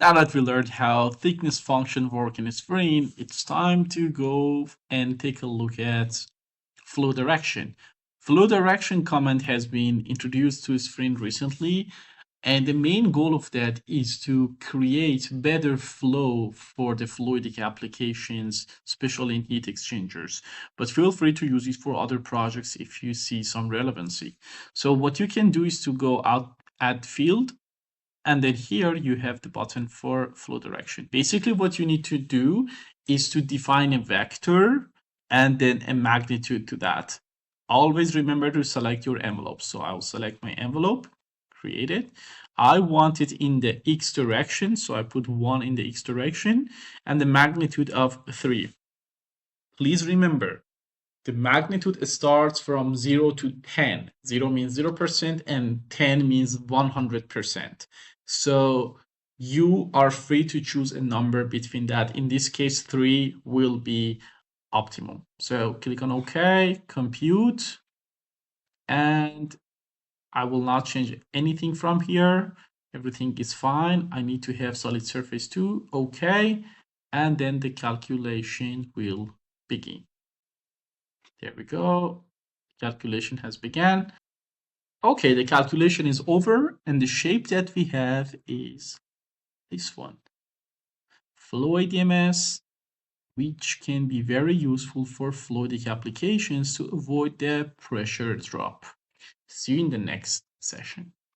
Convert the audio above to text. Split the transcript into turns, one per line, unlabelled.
Now that we learned how thickness function work in Spherene, it's time to go and take a look at flow direction. Flow direction command has been introduced to Spherene recently, and the main goal of that is to create better flow for the fluidic applications, especially in heat exchangers. But feel free to use it for other projects if you see some relevancy. So what you can do is to go out add field, and then here you have the button for flow direction. Basically what you need to do is to define a vector and then a magnitude to that. Always remember to select your envelope. So I will select my envelope, create it. I want it in the X direction. So I put 1 in the X direction and the magnitude of 3. Please remember, the magnitude starts from 0 to 10. 0 means 0% and 10 means 100%. So you are free to choose a number between that. In this case, 3 will be optimum. So click on OK, compute, and I will not change anything from here. Everything is fine. I need to have solid surface 2. OK, and then the calculation will begin. There we go. Calculation has begun. Okay, the calculation is over, and the shape that we have is this one. Flow ADMS, which can be very useful for fluidic applications to avoid the pressure drop. See you in the next session.